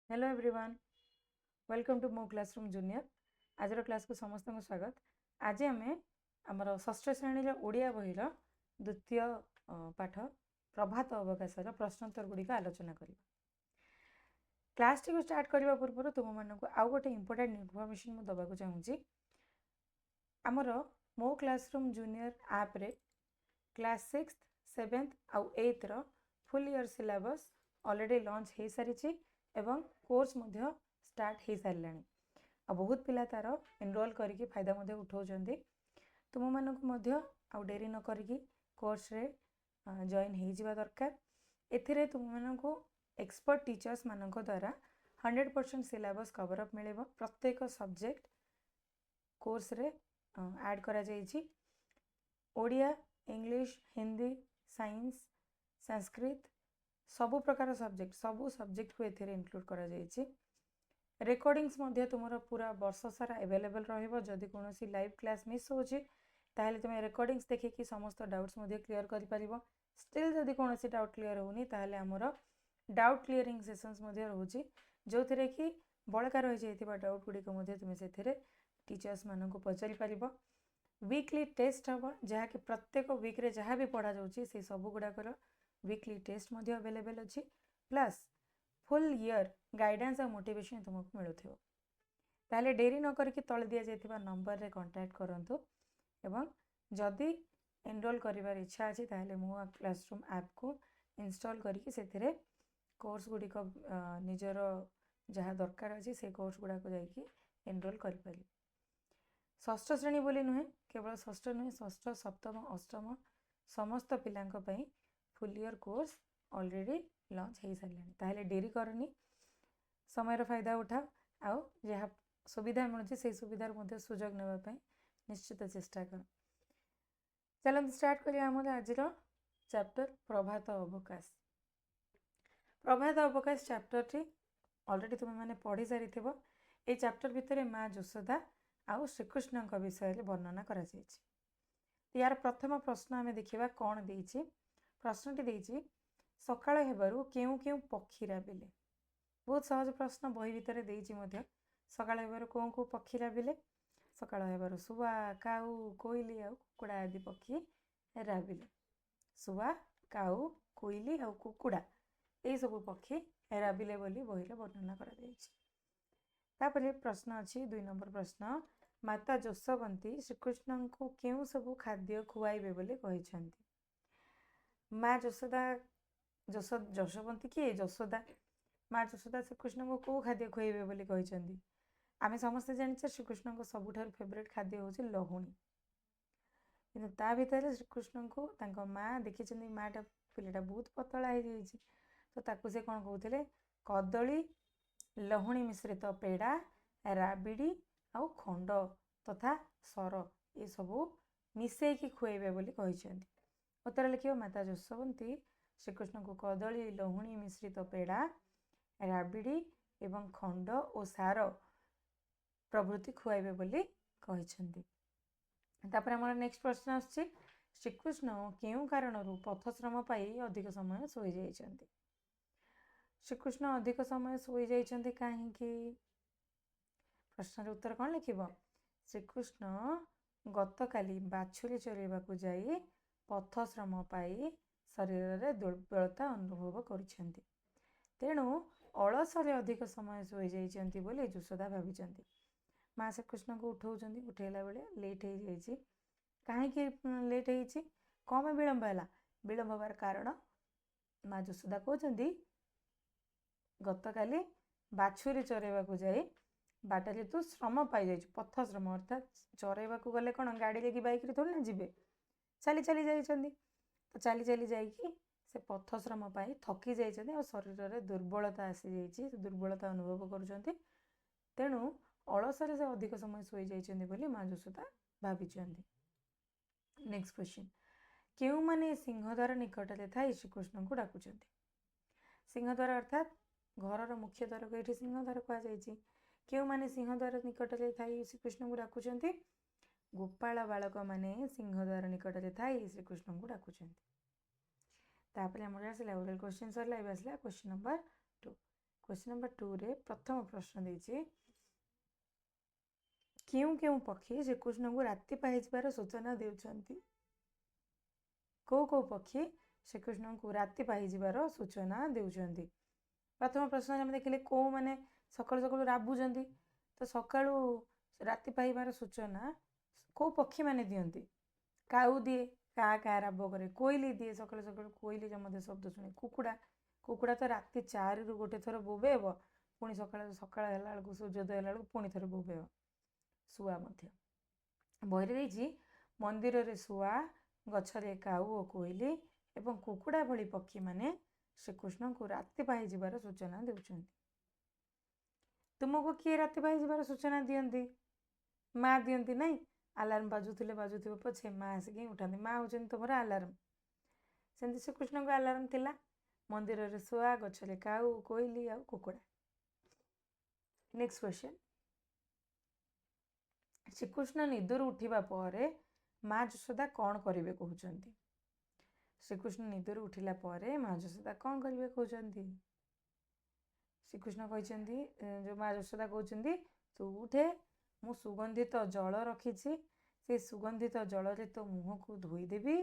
Hello everyone, welcome to मो classroom junior. आज class को समस्त को स्वागत। आज आम आमर षष्ठ श्रेणी ओडिया बहिर द्वितीय पाठ प्रभात अवकाशर प्रश्नोत्तर गुड़िक आलोचना करिबा। क्लास टी को स्टार्ट करने पूर्व तुम मानक आउ गोटे इंपोर्टेंट इनफॉरमेशन मु दबाक चाहूँगी। आमर मो क्लासरूम जूनियर ऐप रे क्लास 6th 7th आउ 8th रो full year syllabus already launch हो सारी एवं कोर्स मध्य स्टार्ट हो सारे आ बहुत पिला तार एनरोल करके फायदा उठाउछन्ती। तुम मानक आउ डेरी न करिकी कोर्स रे जॉइन हो जिबा दरकार। एथिरे तुम मानक एक्सपर्ट टीचर्स मानक द्वारा 100% सिलेबस कवर अप मिलेबो। प्रत्येक सब्जेक्ट कोर्स रे ऐड करा जायछि। ओडिया, इंग्लिश, हिंदी, साइंस, संस्कृत सबु प्रकार सब्जेक्ट को एथिरे इंक्लूड करा जायछि। रेकॉर्डिंग्स मध्य तुमर पूरा वर्ष सारा अवेलेबल रहिबो। जदि कोनोसी लाइव क्लास मिस होछि ताहले तुमे रेकॉर्डिंग्स देखि समस्त डाउट्स मध्य क्लियर करि परिबो। स्टिल जदि कोनोसी डाउट क्लियर होनी ताहले हमर डाउट क्लियरिंग सेशंस मध्य रहउछि, जोथिरे कि बळका रहि जायतिबा डाउट गुडी को मध्य तुमे सेथिरे टीचर्स मानन को पचारि परिबो। वीकली टेस्ट हबो, जहा कि प्रत्येक वीक रे जहा भी पढ़ा जाउछि से सब गुडा कर वीकली टेस्ट मध्य अवेलेबल अछि। प्लस फुल ईयर गाइडेंस और मोटिवेशन तुमको मिलुथिबो। ताले डेरी न करके तळे दिया जायतिबा नंबर रे कांटेक्ट करंतु एवं जदि एनरोल करिवार इच्छा अछि ताले मो क्लासरूम ऐप को इंस्टॉल करके सेथिरे कोर्स गुडी को निजर जहा दरकार अछि से कोर्स गुडा को जाईकी एनरोल करि पारि। षष्ठ श्रेणी बोली नुहे, केवल षष्ठ नुहे, षष्ठ सप्तम अष्टम समस्त पिलांक पई full year course already launch हो सारे। ताहले डेरी करनी, समय फायदा उठा आउ जहाँ सुविधा मिलूँ से सुविधार मध्य सुजोग नेबा निश्चित चेष्टा कर। चलते स्टार्ट करिया आम आज चैप्टर प्रभात अवकाश। प्रभात अवकाश चैप्टर टी ऑलरेडी तुम मैंने पढ़ी सारी थी। ए चैप्टर भितर माँ यशोदा आउ श्रीकृष्ण विषय रे वर्णना करा जायछि। यार प्रथम प्रश्न आम देखा कौन देछि। प्रश्नटी देछि सकाळ हेबारु केउ केउ पक्षी राबिले। बहुत सहज प्रश्न, बही भितर देछि मध्य। सकाळ हेबारु कोउ कोउ पक्षी राबिले। सकाळ हेबारु सुवा, काऊ, कोइली आउ कुकुड़ा आदि पक्षी राबिले। सुवा, काऊ, कोइली आउ कुकुड़ा ए सब पक्षी राबिले बोली बही रे वर्णना करा जायछि। तापरे प्रश्न अछि 2 नंबर प्रश्न, माता जशोवंती श्रीकृष्ण को केउ सब खाद्य खुआइबे बोली कहिसंती। माँ यशोदा जशोवंती किए यशोदा, माँ यशोदा श्रीकृष्ण को कौ खाद्य खुआइबे बोली कहिसंती। आमे समस्त जानिछे श्रीकृष्ण को सबुठार फेवरेट खाद्य होछि लहुणी। किंतु ता भितर श्रीकृष्ण को तांको माँ देखिछंती माँटा पिलेटा बहुत पतला हो जाइछि, तो ताकू से कोन कहउथिले कदली, लहुणी मिश्रित पेड़ा, राबिड़ी आउ खंड तथा सर ये सबू मिसेकी खुआइबे बोली कहिसंती। उत्तर लिखियो माता जशोवंती श्रीकृष्ण को कदली, लहुणी मिश्रित पेड़ा, राबिड़ी एवं खंड और सार प्रभृति खुआइबे बोली कहिसंती। तापर हमर नेक्स्ट प्रश्न आछि, श्रीकृष्ण केउ कारणरू पथश्रम पाई अधिक समय सोई जाइछंती। श्रीकृष्ण अधिक समय सोई जाइछंती काहेकि? प्रश्नर उत्तर कौन लिखिबो? श्रीकृष्ण गतकाली बाछुरी चरेबाकू जाई पथश्रम पाई शरीर रे दुर्बलता अनुभव करिसेंती। तेणु अलसरे अधिक समय सोई जाइछंती बोली यशोदा भाबिचंती। माँ श्रीकृष्ण को उठाउछंती, उठेला बेले लेट हो जाइछि। काहेकि लेट होइछि, कम विलंब हैला? विलंब होबार कारण माँ यशोदा कहउछंती गतकाली बाछुरी चरेबाकू जाई बाटरे तू श्रम पाई जाइछु, पथ श्रम अर्थात चरेबाकू गले कौन गाड़ी लेके बाइक रे थोड़ी ना जिबे, चली चली जाइछंती। तो चली चली जाइकी से पथ श्रम पाई थकी जाइछंती और शरीर रे दुर्बलता आसी जाइछि, दुर्बलता अनुभव करुछंती। तेणु अलसरे से अधिक समय सोई जाइछंती बोली माँ यशोदा भाबिछंती। नेक्स्ट क्वेश्चन, केउ माने सिंहद्वार निकट रे थाई श्रीकृष्ण को डाकुछंती। सिंहद्वार अर्थात घर मुख्य द्वार को एठी सिंहद्वार कहा जाइछि। केउ माने सिंहद्वार निकट रे थाई श्रीकृष्ण को डाकुछंती। गोपाल बालक माने सिंहद्वार निकट रे थाई श्रीकृष्ण को डाकुछंती। तापरे हमर आसला ओरल क्वेश्चन सरला। एबे आसला क्वेश्चन नंबर 2। क्वेश्चन नंबर 2 रे प्रथम प्रश्न देछि केउं केउं पक्षी श्रीकृष्ण को राति पाइबार सूचना देउछंती को पक्षी श्रीकृष्ण को राति पाइबार सूचना देउछंती प्रथम प्रश्न हम देखिले को माने सकाळु सकाळु राबुजंती तो सकाळु राति पाइबार सूचना को पक्षी माने दियंती काऊ दिए का का राब करे कोइली दिए सकाळु सकाळु कोइली जमदे शब्द शुणे कुकुड़ा कुकुड़ा तो राति 4 रु गोटे थर बोबेब पुणी सकाळ सकाळ होला बेलକୁ सूर्योदय होला बेलକୁ पुणी थर बोबेब शुआ मध्य बहिरे देछि मंदिर रे शुआ गछरे काऊ और कोइली एवं कुकुड़ा भली पक्षी माने श्रीकृष्ण को राति पाइबार सूचना देउछंती तुमको किए राति पाइबार सूचना दियंती माँ दियंती नहीं अलार्म बाजुथिले बाजुथिबो पछे माँ आसिक उठाती माँ होचंती तुमर अलार्म सेमती श्रीकृष्ण को अलार्म थिला मंदिर रे शुआ गछरे काऊ कोइली आ कुकुड़ा नेक्स्ट क्वेश्चन श्रीकृष्ण निदर उठिबा परे माँ यशोदा कौन करिवे कहउचंती श्रीकृष्ण निदर उठिला परे माँ यशोदा कौन करिवे कहउचंती श्रीकृष्ण कहउचंती जो माँ यशोदा कहउचंती तू उठे मु सुगंधित जल रखिछि से सुगंधित जल रे तो मुह को धोई देबी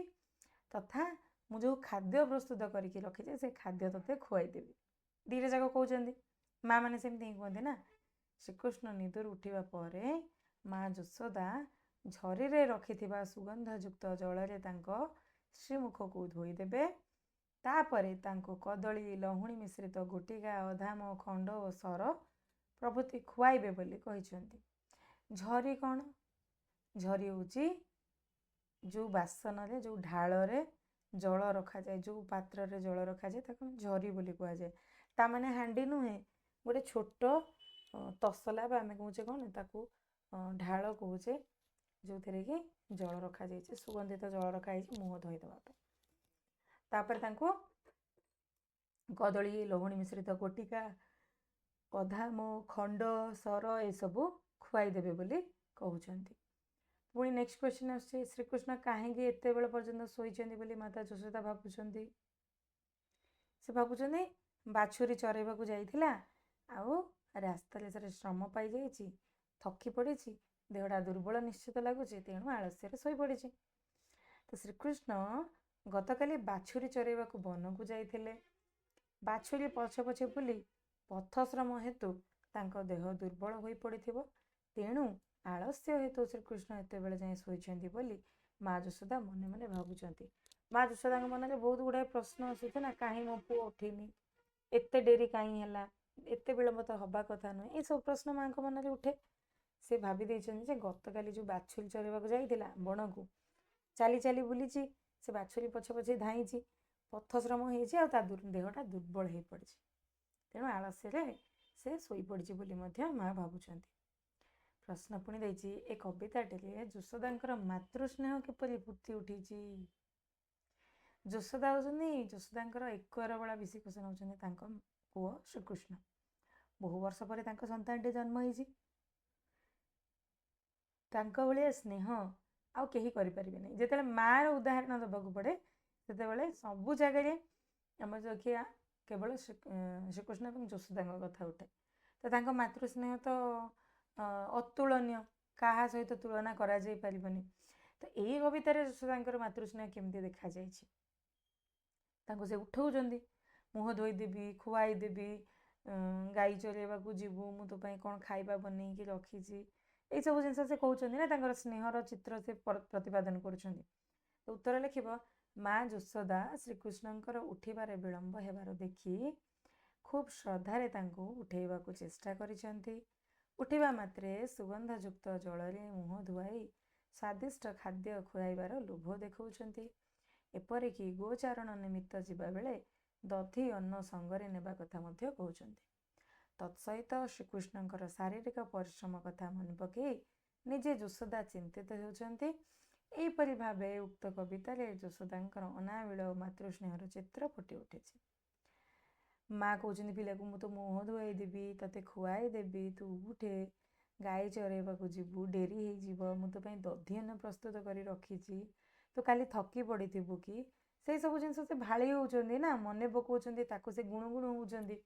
तथा मु जो खाद्य प्रस्तुत करके रखिछि से खाद्य तते खुआई देबी दीरे जाक कहउचंती माँ माने सेमती कहंती ना श्रीकृष्ण निदर उठिबा परे माँ यशोदा झरी रे रखिथिबा सुगंधयुक्त जल रे तांको श्रीमुख को धोई देबे तापरे तांको कदली लहुणी मिश्रित गुटिका अधाम खंड और सर प्रभृति खुआइबे बोली कहिसंती झरी कौन झरी होची जो बासन रे जो ढाल रे जल रखा जाए जो पात्र रे जल रखा जाए ताको झरी बोली कहा जाए ता माने हांडी नुहे गोटे छोट तसला बा आमे कहूचे कौन ताको ढाल कहूचे जो थे कि जल रखा जाए सुगंधित जल रखा है मुह धोई देवा तापर तांको कदली लहुणी मिश्रित गोटिका अधाम खंड सर ए सबू खुआई देबे बोली कहउचंती पुणी नेक्स्ट क्वेश्चन आछे श्रीकृष्ण काहेकि एते बेल पर्यंत सोईचंती बोली माता यशोदा भाबुचंती से भाबुचंती बाछुरी चरेबाकू जाइथिला आउ रास्ता रे सरे श्रम पाई जाइछि थकी पड़िछि देहटा दुर्बल निश्चित लगुच तेणु आलस्य शोई पड़ी तो श्रीकृष्ण गतकाली बाछुरी चरेबाकू वन को जाइथिले बाछुरी पछे पछे बुली पथश्रम हेतु तांको देह दुर्बल होई पड़िथिबो तेणु आलस्य हेतु श्रीकृष्ण एते बेले जाए शोइछंती बोली माँ यशोदा मने मने भाबुचंती माँ यशोदा मन में बहुत गुड़ाए प्रश्न आसुचे ना कहीं मो पुओ उठिनी एते डेरी कहीं है एते विलंब तो हवा कथा नुहे ये सब प्रश्न माँ मन में उठे से भाभी जे गतकाली जो बाछुरी चरेबाकू जाइथिला बण को चली चली बुली से बाछुरी पछे पछे धाई पथश्रम होइछि आ ता देहटा दुर्बल हो पड़ी तेणु आलस्य से शोई पड़ी बोली माँ भाबुचंती प्रश्न पुणी देछि ए कविताटे यशोदांकर मातृस्नेह किपरि फुटी उठिछि यशोदा होउछन्ति यशोदांकर 11 बड़ा विषिकोषण होउछन्ति तांको पुओ श्रीकृष्ण बहु वर्ष पर तांको संतानटे जन्म होइछि तांको भलिया स्नेह आउ केही करि परिबे नै जेतेले मार उदाहरण दबाकू पड़े सेतेबेले सबु जगह आम देखिया केवल श्रीकृष्ण और यशोदा कथा उठे तो तांको मातृस्नेह तो अतुलनीय क्या सहित तुलना करा जाई परिबनी तो यही कवितार यशोदांकर मातृस्नेह केमती देखा जाइछि तांको से उठाउछन्ति मुह धोई देबी खुआई देबी गाई चरेबाकू जीवु मु तो पई कोन खाइबा बनेइकी रखिछि ये सब जिनस से कहउछन्ति ना तांकर स्नेहर चित्र से प्रतिपादन करुछन्ति तो उत्तर लिखिबो माँ यशोदा श्रीकृष्णंकर उठिबारे विलंब हेबार देखि खूब श्रद्धारे तांको उठेबाकू चेष्टा करिसन्ति उठिबा मात्रे सुगंधयुक्त जलरे मुह धुआई स्वादिष्ट खाद्य खुआइबार लोभ देखौछन्ति एपरिकी गोचारण निमित्त जिबा बेले दधि अन्न संगरे नेबा कथा मध्य कहउछन्ति तत्सहित श्रीकृष्णंकर शारीरिक परिश्रम कथा मन पकई निजे यशोदा चिंतित होउछन्ति एहिपरि भावे उक्त कवितार यशोदांकर अनाविल मातृस्नेहर चित्र फुटी उठिछि माँ कहउछन्ति पिला को मु तो मुह धुआई देबी तते खुआई देबी तू उठे गाई चरेबाकू जीवु डेरी हो जीव मु तो पई दधि अन्न प्रस्तुत करी रखिछि तो काली थकी पड़िथिबु कि से सब जिनस से भाली होउछन्ति ना मने पकाउछन्ति ताको से गुण गुण होउछन्ति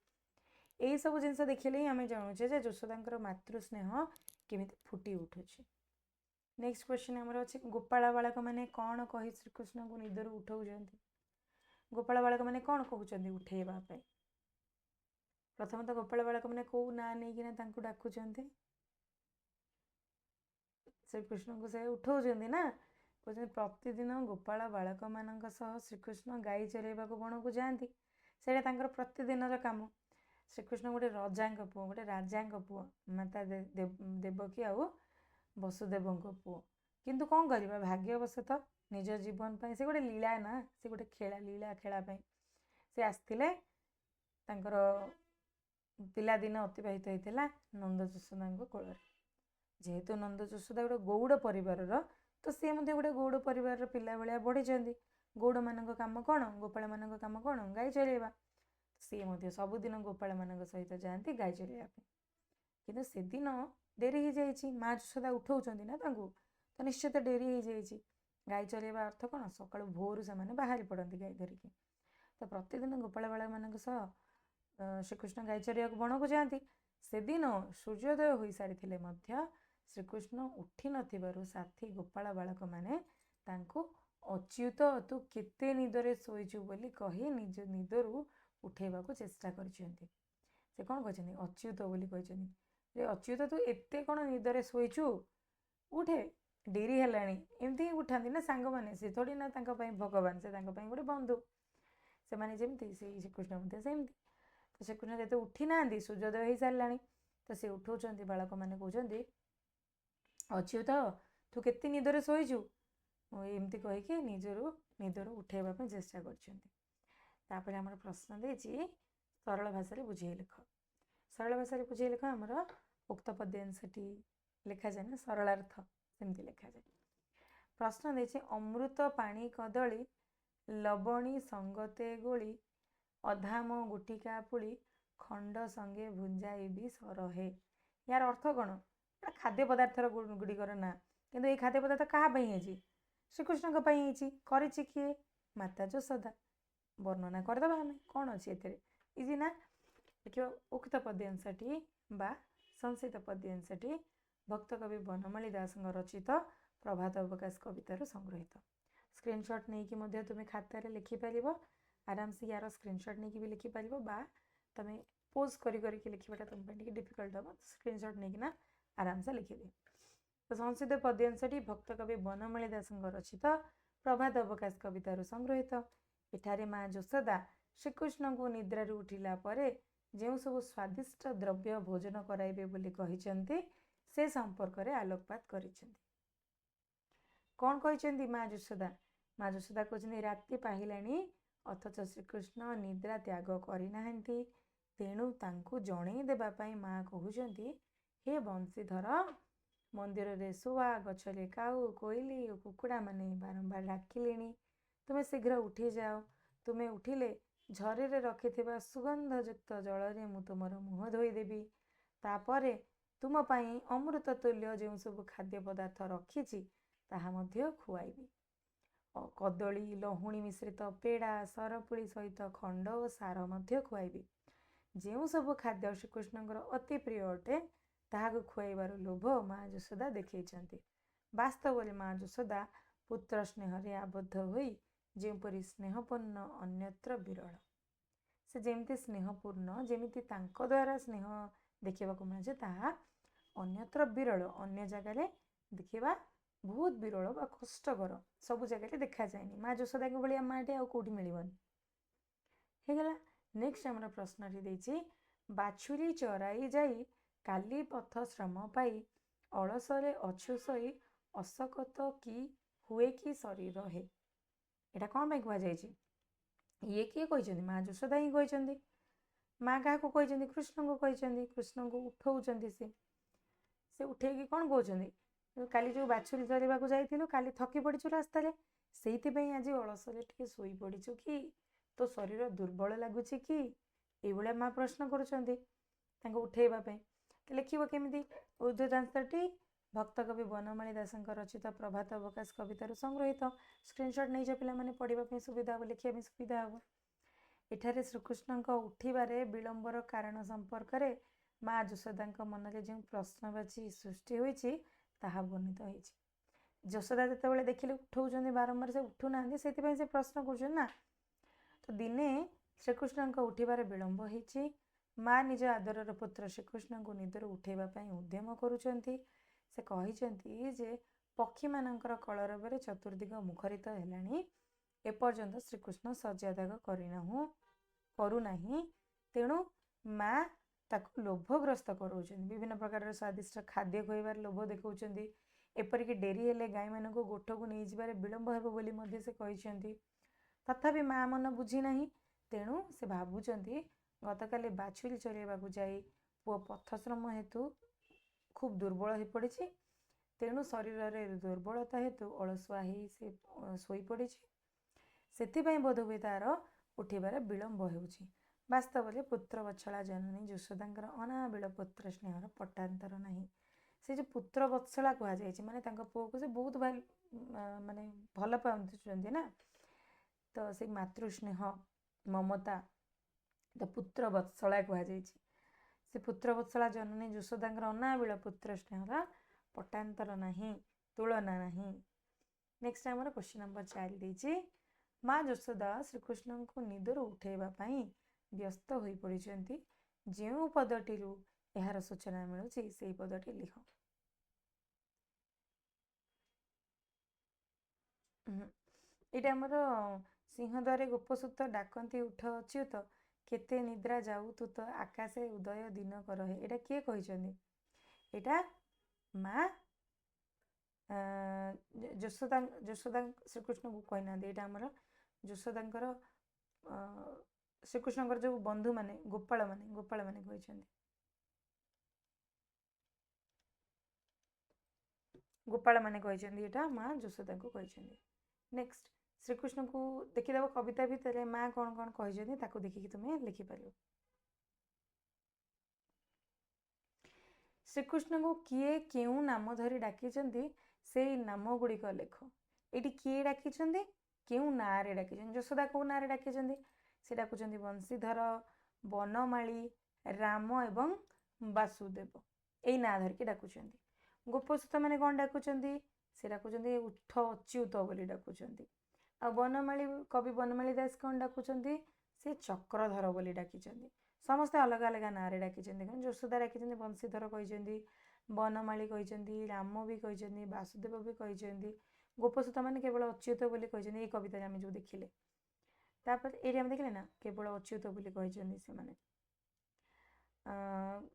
यही सब जिनस देखिले ही आम जानुचे जे यशोदा मातृस्नेह केमिति फुटी उठुଛି। नेक्स्ट क्वेश्चन आमर अच्छे गोपाल बालक मैंने कौन कही श्रीकृष्ण को निदर उठाऊँ। गोपाल बालक मैंने कौन कहते उठेवा। प्रथम तो गोपाल बालक मैंने कौ ना नहीं डाकुं श्रीकृष्ण को से उठाऊँ ना कहते प्रतिदिन गोपाल बालक मान श्रीकृष्ण गाई चरैवा बण को जाती से प्रतिदिन काम। श्रीकृष्ण गोटे रजा पुओ गोटे राजा पुओ माता देवकी आउ वसुदेव पुओ किंतु कौन करवा भाग्यवशत निज जीवन पाई से गोटे लीला ना से गोटे खेला लीला खेलापाई से आसते पिलादिन अतिबाहित होता नंद यशोदा कोल। जेहेतु नंद यशोदा गोटे गौड़ परिवार तो सी गोटे गौड़ परिवार पिला भाया बढ़ी। गौड़ मान कम कौन गोपाल मान कम कौन गाई चरैवा। सी सबुदिन गोपाल मान सहित जाती गाई चरैया कि से दिन डेरी हो जाए माँ यशोदा उठाऊँ ना तो निश्चित डेरी हो जाए। गाई चरैवा अर्थ कौन सका भोर से बाहरी पड़ती गाई धरिकी तो प्रतिदिन गोपाल बालक मान श्रीकृष्ण गाई चरैया बण को जाती से दिन सूर्योदय हो सारी श्रीकृष्ण उठी नथिबारु साथी गोपाल बालक माने तांको अच्युत तू केते निदरे शोइचु बोली कही निज निदरु उठेबा को चेष्टा करछन्ती। से कौन कहछन्ती अच्युत बोली कहछन्ती रे अच्युत तू एते कौन निदरे शोइचु उठे डेरी हेलाणी एमती ही उठाती ना सांग माने से थोड़ी ना तांका पई भगवान से तांका पई गोटे बंधु से माने जेमती से श्रीकृष्ण मते सेमती। तो श्रीकृष्ण जेते उठी नांदी सूर्योदय हो सारलाणी तो से उठाउछन्ती बालक माने कहछन्ती अच्युत तू केते निदरे शोइचु एमती कहीकि निदरु उठेबा पई चेष्टा करछन्ती। तापर हमर प्रश्न देछि सरल भाषा बुझे लिख। सरल भाषा बुझे लिख आमर उक्त पद्यांशटी लिखा जाए ना सरलार्थ सेमती लिखा जाए। प्रश्न देछि अमृत पानी कदली लवणी संगते गोली अधाम गुटिका पुली खंड संगे भुंजाई भी सरहे। यार अर्थ कौन खाद्य पदार्थर गुड़िकर ना किंतु ये खाद्य पदार्थ क्या श्रीकृष्ण करी किए माता यशोदा वर्णना करदे आम कौन अच्छे इजी ना। देखिए उक्त पद्यांशटी बा संक्षिप्त पद्यांशटी भक्त कवि बनमाली दास रचित प्रभात अवकाश कवितार संग्रहित। स्क्रीनशॉट नहीं कि तुम्हें खातार लिखिपार आराम से यार स्क्रीनशॉट नहीं भी लिखिपार बा तुम्हें पोज करके लिखाटा तुम डिफिकल्ट हम स्क्रीनशॉट नहीं ना आराम से लिखिदे। तो संक्षिप्त पद्यांशटी भक्त कवि बनमाली दास रचित प्रभात अवकाश कवितार संग्रहित। एठारे माँ यशोदा श्रीकृष्ण को निद्रारू उठिला परे जो सब स्वादिष्ट द्रव्य भोजन कराइबे बोली कहिसेंती से संपर्क में आलोकपात करिसेंती। कौन कहिसेंती माँ यशोदा कहते राति पाहिलाणी अथच श्रीकृष्ण निद्रा त्याग करिनाहांती तेणु तांकु जणई देबा पई माँ कहउचंती हे बंशीधर मंदिर रे शुआ गछरे काऊ कोइली और कुकुड़ा माने बारंबार डाकिलेणी तुम्हें शीघ्र उठी जाओ। तुम्हें उठिले झरे रखिथिबा सुगंधयुक्त जल रे मु तुमर मुह धोईदेवी तापरे तुम पाई अमृत तुल्य जो सब खाद्य पदार्थ रखी ताहा मध्य खुआइबी। कदली लहुणी मिश्रित पेड़ा सरपुड़ी सहित खंड और सार मध्य खुआइबी। जो सब खाद्य श्रीकृष्ण अति प्रिय अटे ताहाको खुआइबार लोभ माँ यशोदा देखैछन्ती। वास्तव में माँ यशोदा पुत्र स्नेह रे आबद्ध होई जेपरी स्नेहपूर्ण अन्यत्र विरल से जेमती स्नेहपूर्ण जेमिति तांको द्वारा स्नेह देखा मिले ताहा अन्यत्र विरल अन्य जगह देखा बहुत विरल बा कष्टकर सब जगह देखा जाए माँ यशोदा के भाया माटे आउ कौटी मिलबनी हेगला। नेक्स्ट आमर प्रश्न देछि बाछुरी चराई जाई काली पथ श्रम पाई अलसरे अछु सोई अशकत की हुए कि शरीर है। यहाँ कौन पाई कहुई ये किए कहते माँ यशोदा ही कहते माँ क्या कहते कृष्ण को कहते कृष्ण को उठाऊँ से उठे कौन कहते काली जो बाछुरी चरवाक जाइलु काली थकी पड़ू रास्तार से आज अलसरे टे शोई पड़ू कि तो शरीर दुर्बल लगुच कि ये माँ प्रश्न कर उठेबापी लिखिब केमी उर्दूदांशटी भक्त कवि बनमाली दास रचित प्रभात अवकाश कवितार संग्रहित। स्क्रीनशॉट नहीं पे पढ़ाई सुविधा हम लिखा सुविधा हम ଏଠାରେ ଶ୍ରୀକୃଷ୍ଣଙ୍କ ଉଠିବାରେ ବିଳମ୍ବର କାରଣ ସମ୍ପର୍କରେ ମା ଯଶୋଦାଙ୍କ ମନରେ ଯେଉଁ ପ୍ରଶ୍ନବାଚୀ ସୃଷ୍ଟି ହୋଇଛି ତାହା ବର୍ଣ୍ଣିତ ହୋଇଛି। ଯଶୋଦା ଯେତେବେଳେ ଦେଖିଲେ ଉଠଉଛନ୍ତି ବାରମ୍ବାର, ସେ ଉଠୁନାହାନ୍ତି, ସେଥିପାଇଁ ସେ ପ୍ରଶ୍ନ କରୁଛନ୍ତି ନା। ତ ଦିନେ ଶ୍ରୀକୃଷ୍ଣଙ୍କ ଉଠିବାରେ ବିଳମ୍ବ ହେଇଛି। ମା ନିଜ ଆଦରର ପୁତ୍ର ଶ୍ରୀକୃଷ୍ଣଙ୍କୁ ନିଦରୁ ଉଠେଇବା ପାଇଁ ଉଦ୍ୟମ କରୁଛନ୍ତି। ସେ କହିଛନ୍ତି ଯେ ପକ୍ଷୀମାନଙ୍କର କଳରବରେ ଚତୁର୍ଦିଗ ମୁଖରିତ ହେଲାଣି, ଏପର୍ଯ୍ୟନ୍ତ ଶ୍ରୀକୃଷ୍ଣ ଶଯ୍ୟାତ୍ୟାଗ କରୁନାହିଁ। ତେଣୁ ମା ତାକୁ ଲୋଭଗ୍ରସ୍ତ କରାଉଛନ୍ତି, ବିଭିନ୍ନ ପ୍ରକାରର ସ୍ୱାଦିଷ୍ଟ ଖାଦ୍ୟ ଖୁଆଇବାରେ ଲୋଭ ଦେଖାଉଛନ୍ତି। ଏପରିକି ଡେରି ହେଲେ ଗାଈମାନଙ୍କୁ ଗୋଠକୁ ନେଇଯିବାରେ ବିଳମ୍ବ ହେବ ବୋଲି ମଧ୍ୟ ସେ କହିଛନ୍ତି। ତଥାପି ମା ମନ ବୁଝି ନାହିଁ। ତେଣୁ ସେ ଭାବୁଛନ୍ତି ଗତକାଲି ବାଛୁରୀ ଚରାଇବାକୁ ଯାଇ ପୁଅ ପଥଶ୍ରମ ହେତୁ ଖୁବ୍ ଦୁର୍ବଳ ହୋଇପଡ଼ିଛି। ତେଣୁ ଶରୀରରେ ଦୁର୍ବଳତା ହେତୁ ଅଳସୁଆ ହେଇ ସେ ଶୋଇପଡ଼ିଛି। ସେଥିପାଇଁ ବୋଧହୁଏ ତାର ଉଠିବାରେ ବିଳମ୍ବ ହେଉଛି। ବାସ୍ତବରେ ପୁତ୍ର ବତ୍ସଳା ଜନନୀ ଯଶୋଦାଙ୍କର ଅନାବିଳ ପୁତ୍ର ସ୍ନେହର ପଟ୍ଟାନ୍ତର ନାହିଁ। ସେ ଯେଉଁ ପୁତ୍ର ବତ୍ସଳା କୁହାଯାଇଛି, ମାନେ ତାଙ୍କ ପୁଅକୁ ସେ ବହୁତ ମାନେ ଭଲ ପାଉଛନ୍ତି ନା, ତ ସେଇ ମାତୃସ୍ନେହ ମମତା ତ ପୁତ୍ର ବତ୍ସଳା କୁହାଯାଇଛି। ସେ ପୁତ୍ର ବତ୍ସଳା ଜନନୀ ଯଶୋଦାଙ୍କର ଅନାବିଳ ପୁତ୍ର ସ୍ନେହର ପଟ୍ଟାନ୍ତର ନାହିଁ, ତୁଳନା ନାହିଁ। ନେକ୍ସଟ ଆମର କ୍ୱେଶ୍ଚିନ୍ ନମ୍ବର 4 ଦେଇଛି, ମା ଯଶୋଦା ଶ୍ରୀକୃଷ୍ଣଙ୍କୁ ନିଦରୁ ଉଠାଇବା ପାଇଁ ବ୍ୟସ୍ତ ହୋଇପଡ଼ିଛନ୍ତି। ଯେଉଁ ପଦଟିରୁ ଏହାର ସୂଚନା ମିଳୁଛି ସେହି ପଦଟି ଲିଖ। ଏଇଟା ଆମର ସିଂହଦ୍ୱାରେ ଗୋପସୂତ ଡାକନ୍ତି ଉଠ ଅଚ୍ୟୁତ, କେତେ ନିଦ୍ରା ଯାଉ ତୁ ତ ଆକାଶେ ଉଦୟ ଦିନ କରହେ। ଏଇଟା କିଏ କହିଛନ୍ତି? ଏଇଟା ମା ଯଶୋଦା ଶ୍ରୀକୃଷ୍ଣଙ୍କୁ କହିନାହାନ୍ତି। ଏଇଟା ଆମର ଯଶୋଦାଙ୍କର ଶ୍ରୀକୃଷ୍ଣଙ୍କର ଯେଉଁ ବନ୍ଧୁମାନେ ଗୋପାଳମାନେ କହିଛନ୍ତି। ଗୋପାଳମାନେ କହିଛନ୍ତି, ଏଇଟା ମା ଯଶୋଦାଙ୍କୁ କହିଛନ୍ତି। ନେକ୍ସଟ ଶ୍ରୀକୃଷ୍ଣଙ୍କୁ ଦେଖିଦେବ କବିତା ଭିତରେ ମା କ'ଣ କ'ଣ କହିଛନ୍ତି ତାକୁ ଦେଖିକି ତୁମେ ଲେଖିପାରିବ। ଶ୍ରୀକୃଷ୍ଣଙ୍କୁ କିଏ କେଉଁ ନାମ ଧରି ଡାକିଛନ୍ତି ସେଇ ନାମ ଗୁଡ଼ିକ ଲେଖ। ଏଇଠି କିଏ ଡାକିଛନ୍ତି, କେଉଁ ନାଁରେ ଡାକିଛନ୍ତି? ଯଶୋଦା କେଉଁ ନାଁରେ ଡାକିଛନ୍ତି? ସେ ଡାକୁଛନ୍ତି ବଂଶୀଧର, ବନମାଳୀ, ରାମ ଏବଂ ବାସୁଦେବ, ଏଇ ନାଁ ଧରିକି ଡାକୁଛନ୍ତି। ଗୋପସୂତ ମାନେ କ'ଣ ଡାକୁଛନ୍ତି? ସେ ଡାକୁଛନ୍ତି ଉଠ ଅଚ୍ୟୁତ ବୋଲି ଡାକୁଛନ୍ତି। ଆଉ ବନମାଳୀ, କବି ବନମାଳୀ ଦାସ କ'ଣ ଡାକୁଛନ୍ତି? ସେ ଚକ୍ରଧର ବୋଲି ଡାକିଛନ୍ତି। ସମସ୍ତେ ଅଲଗା ଅଲଗା ନାଁରେ ଡାକିଛନ୍ତି। ଯଶୋଦା ଡାକିଛନ୍ତି ବଂଶୀଧର କହିଛନ୍ତି, ବନମାଳୀ କହିଛନ୍ତି, ରାମ ବି କହିଛନ୍ତି, ବାସୁଦେବ ବି କହିଛନ୍ତି। ଗୋପସୂତ ମାନେ କେବଳ ଅଚ୍ୟୁତ ବୋଲି କହିଛନ୍ତି, ଏଇ କବିତାରେ ଆମେ ଯେଉଁ ଦେଖିଲେ। ତାପରେ ଏଇଠି ଆମେ ଦେଖିଲେ ନା, କେବଳ ଅଚ୍ୟୁତ ବୋଲି କହିଛନ୍ତି ସେମାନେ।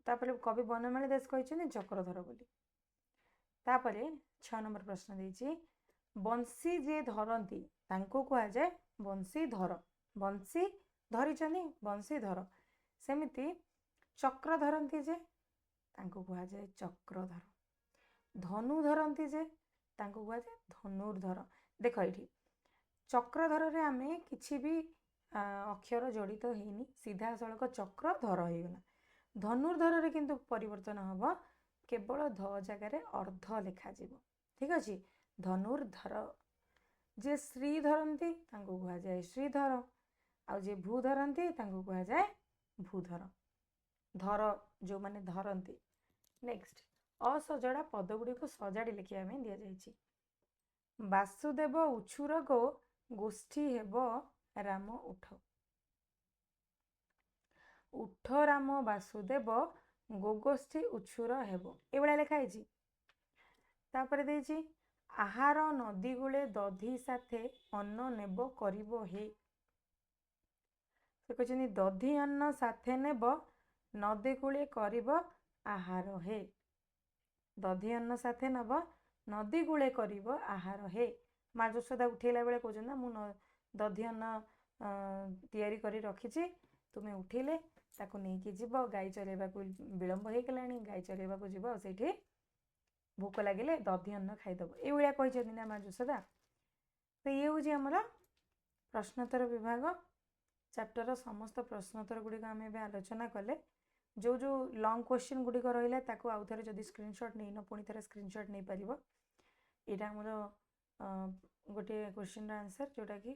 ତାପରେ କବି ବନମାଳୀ ଦାସ କହିଛନ୍ତି ଚକ୍ରଧର ବୋଲି। ତାପରେ 6 ନମ୍ବର ପ୍ରଶ୍ନ ଦେଇଛି, ବଂଶୀ ଯିଏ ଧରନ୍ତି ତାଙ୍କୁ କୁହାଯାଏ ବଂଶୀଧର। ବଂଶୀ ଧରିଛନ୍ତି ବଂଶୀଧର। ସେମିତି ଚକ୍ର ଧରନ୍ତି ଯେ ତାଙ୍କୁ କୁହାଯାଏ ଚକ୍ରଧର। ଧନୁ ଧରନ୍ତି ଯେ ତାଙ୍କୁ କୁହାଯାଏ ଧନୁର୍ଧର। ଦେଖ ଏଇଠି ଚକ୍ରଧରରେ ଆମେ କିଛି ବି ଅକ୍ଷର ଜଡ଼ିତ ହେଇନି, ସିଧାସଳଖ ଚକ୍ରଧର ହେଇଗଲା। ଧନୁର୍ଧରରେ କିନ୍ତୁ ପରିବର୍ତ୍ତନ ହେବ, କେବଳ ଧ ଜାଗାରେ ଅର୍ଦ୍ଧ ଲେଖାଯିବ। ଠିକ ଅଛି, ଧନୁର୍ଧର। ଯିଏ ଶ୍ରୀ ଧରନ୍ତି ତାଙ୍କୁ କୁହାଯାଏ ଶ୍ରୀଧର, ଆଉ ଯିଏ ଭୂ ଧରନ୍ତି ତାଙ୍କୁ କୁହାଯାଏ ଭୂଧର। ଧର ଯେଉଁମାନେ ଧରନ୍ତି। ନେକ୍ସଟ ଅସଜଡ଼ା ପଦ ଗୁଡ଼ିକୁ ସଜାଡ଼ି ଲେଖିବା ପାଇଁ ଦିଆଯାଇଛି। ବାସୁଦେବ ଉଛୁର ଗୋ ଗୋଷ୍ଠୀ ହେବ ରାମ ଉଠ। ଉଠ ରାମ ବାସୁଦେବ ଗୋଗୋଷ୍ଠୀ ଉଛୁର ହେବ, ଏଇଭଳିଆ ଲେଖା ହେଇଛି। ତାପରେ ଦେଇଛି ଆହାର ନଦୀ କୂଳେ ଦଧି ସାଥେ ଅନ୍ନ ନେବ କରିବ ହେ। ସେ କହିଛନ୍ତି ଦଧି ଅନ୍ନ ସାଥେ ନେବ ନଦୀ କୂଳେ କରିବ ଆହାର ହେ। ଦଧି ଅନ୍ନ ସାଥେ ନେବ ନଦୀ କୂଳେ କରିବ ଆହାର ହେ। ମା ଯଶୋଦା ଉଠେଇଲା ବେଳେ କହୁଛନ୍ତି ନା, ମୁଁ ଦଧି ଅନ୍ନ ତିଆରି କରି ରଖିଛି, ତୁମେ ଉଠିଲେ ତାକୁ ନେଇକି ଯିବ। ଗାଈ ଚରାଇବାକୁ ବିଳମ୍ବ ହେଇଗଲାଣି, ଗାଈ ଚରାଇବାକୁ ଯିବ, ସେଇଠି ଭୋକ ଲାଗିଲେ ଦଧି ଅନ୍ନ ଖାଇଦେବ, ଏଇଭଳିଆ କହିଛନ୍ତି ନା ମା ଯଶୋଦା। ତ ଇଏ ହେଉଛି ଆମର ପ୍ରଶ୍ନୋତ୍ତର ବିଭାଗ ଚାପ୍ଟରର ସମସ୍ତ ପ୍ରଶ୍ନୋତ୍ତର ଗୁଡ଼ିକ ଆମେ ଏବେ ଆଲୋଚନା କଲେ। ଯେଉଁ ଲଙ୍ଗ କ୍ୱେଶ୍ଚିନ୍ ଗୁଡ଼ିକ ରହିଲା ତାକୁ ଆଉ ଥରେ ଯଦି ସ୍କ୍ରିନଶଟ୍ ନେଇନ ପୁଣି ଥରେ ସ୍କ୍ରିନଶଟ୍ ନେଇପାରିବ। ଏଇଟା ଆମର ଗୋଟିଏ କ୍ୱେଶ୍ଚିନ୍ର ଆନ୍ସର୍, ଯେଉଁଟାକି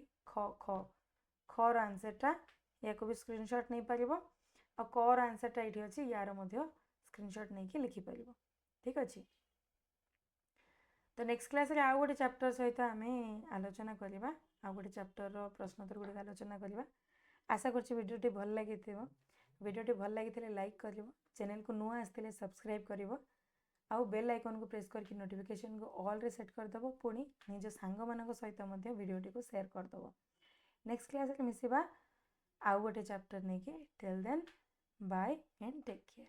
ଖର ଆନ୍ସର୍ଟା या को भी स्क्रीनशॉट नहीं पारिबो आ कर आंसरटा ये अच्छी यार स्क्रीनशॉट नहीं कि लिखिपर ठीक अच्छे। तो नेक्स्ट क्लास रे आउ गोटे चैप्टर सहित आम आलोचना करवा आउ गोटे चैप्टर प्रश्नोत्तर गुड़िक आलोचना करवा। आशा करछि वीडियोटी भल लगी वीडियोटी भल लगी लाइक कर चैनल को नुआ आसते सब्सक्राइब कर आउ बेल आइकन को प्रेस करके नोटिफिकेशन को ऑल रे सेट करदब पुणी निज सांग मान सहित वीडियोटी को शेयर करदब। नेक्स्ट क्लास रे मिसिबा आउ गोटे चैप्टर नहीं कि till then bye and take care.